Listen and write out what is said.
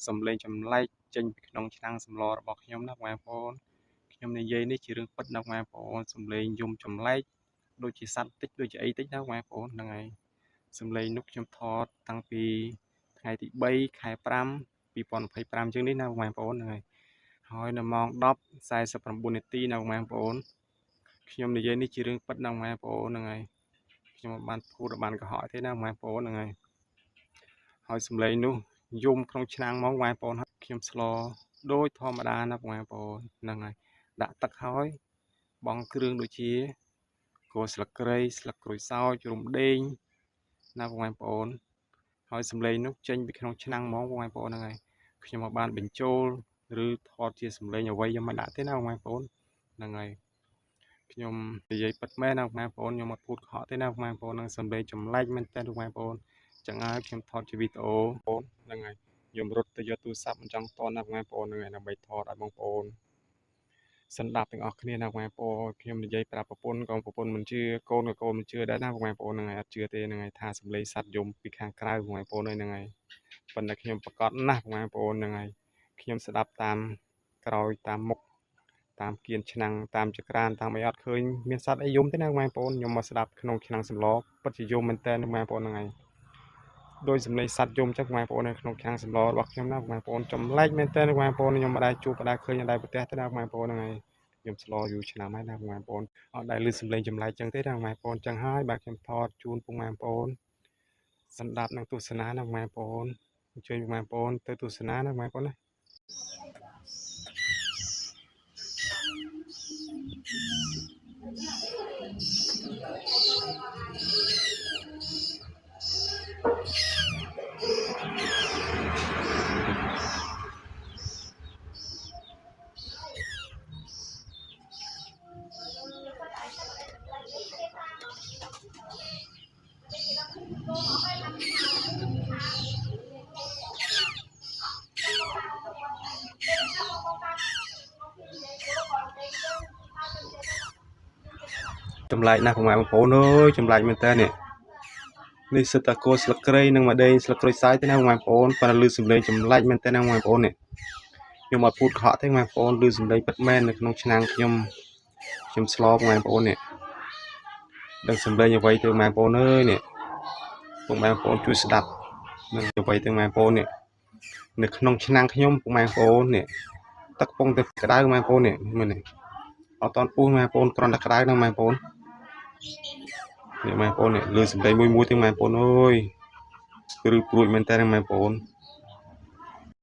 សំឡេងចម្លែកចេញពីក្នុងឆ្នាំងសម្លរបស់ខ្ញុំណាបងប្អូនខ្ញុំនិយាយនេះជារឿងពិតណាបងប្អូនសំឡេងយំចម្លែកដូចជាសត្វតិចដូចជាអីតិចណាបងប្អូនហ្នឹងហើយសំឡេងនោះខ្ញុំថតតាំងពីថ្ងៃទី3 ខែ 5 2025ជាងនេះណាបងប្អូនហ្នឹងហើយនៅម៉ោង 10:49 នាទីណាបងប្អូនខ្ញុំនិយាយនេះជារឿងពិតណាបងប្អូនហ្នឹងហើយខ្ញុំមិនបានพูดបានកុហកទេណាបងប្អូនហ្នឹងហើយសំឡេងនោះយំក្នុងឆ្នាំងហ្មងបងប្អូនខ្ញុំស្លដូចធម្មតាណាបងប្អូនហ្នឹងហើយដាក់ទឹកហើយបង់គ្រឿងដូចជាគល់ស្លឹកគ្រៃស្លឹកក្រូចសើចរំដេងណាបងប្អូនហើយសំឡេងនោះចេញពីក្នុងឆ្នាំងហ្មងបងប្អូនហ្នឹងហើយខ្ញុំមកបានបញ្ចូលឬថតជាសំឡេងអ្វីខ្ញុំមិនដាក់ទេណាបងប្អូនហ្នឹងហើយខ្ញុំនិយាយពិតមែនណាបងប្អូនខ្ញុំមកพูดកុហកទេណាបងប្អូននឹងសំឡេងចម្លែកមែនតើបងប្អូនចឹងហើយខ្ញុំថតជាវីដេអូបងហ្នឹងហើយខ្ញុំរត់ទៅយកទូរស័ព្ទមិនចង់តន់ណាបងប្អូនហ្នឹងហើយដើម្បីថតឲ្យបងប្អូនសន្តាប់ទាំងអស់គ្នាណាបងប្អូនខ្ញុំនិយាយប្រាប់ប្រពន្ធក៏ប្រពន្ធមិនជឿកូនក៏កូនមិនជឿដែរណាបងប្អូនហ្នឹងហើយអត់ជឿទេហ្នឹងហើយថាសំឡេងសត្វយំពីខាងក្រៅបងប្អូនហ្នឹងហើយប៉ុន្តែខ្ញុំប្រកាសណាស់បងប្អូនហ្នឹងហើយខ្ញុំស្ដាប់តាមក្រោយតាមមុខតាមគៀនឆ្នាំងតាមចក្រានតាមអីអត់ឃើញមានសត្វអីយំទេណាបងប្អូនខ្ញុំមកស្ដាប់ក្នុងឆ្នាំងសម្លពិតជាយំមែនតើបងប្អូនហ្នឹងហើយដោយសំឡេងសត្វយំចឹងបងប្អូននៅក្នុងឆ្នាំងសម្លរបស់ខ្ញុំណាបងប្អូនចម្លែកមែនតើបងប្អូនខ្ញុំមិនដែលជួបមិនដែលឃើញនៅប្រទេសទេណាបងប្អូនហ្នឹងហើយខ្ញុំស្លយូរឆ្នាំហើយណាបងប្អូនអត់ដែលឮសំឡេងចម្លែកចឹងទេណាបងប្អូនចឹងហើយបាទខ្ញុំថតជូនពុកម៉ែបងប្អូនសន្តាប់នឹងទស្សនាណាបងប្អូនអញ្ជើញបងប្អូនទៅទស្សនាណាបងប្អូនណាចម្លែកណាស់បងប្អូនអើយចម្លែកមែនតើនេះនេះសិតតែគល់ស្លឹកគ្រៃនិងម្ដេងស្លឹកក្រូចសើចទេណាបងប្អូនប៉ុន្តែឮសំឡេងចម្លែកមែនតើណាបងប្អូននេះខ្ញុំអត់พูดកុហកទេបងប្អូនឮសំឡេងពិតមែននៅក្នុងឆ្នាំងខ្ញុំស្លបងប្អូននេះដឹងសំឡេងអ្វីទៅបងប្អូនអើយនេះបងប្អូនជួយស្ដាប់នឹងអ្វីទៅបងប្អូននេះនៅក្នុងឆ្នាំងខ្ញុំបងប្អូននេះទឹកកំពុងតែក្តៅបងប្អូននេះមើលនេះអត់តន់ពុះបងប្អូនគ្រាន់តែក្តៅហ្នឹងបងប្អូននេះបងប្អូននេះឮសំឡេងមួយទេបងប្អូនអើយឬព្រួយមែនតើបងប្អូន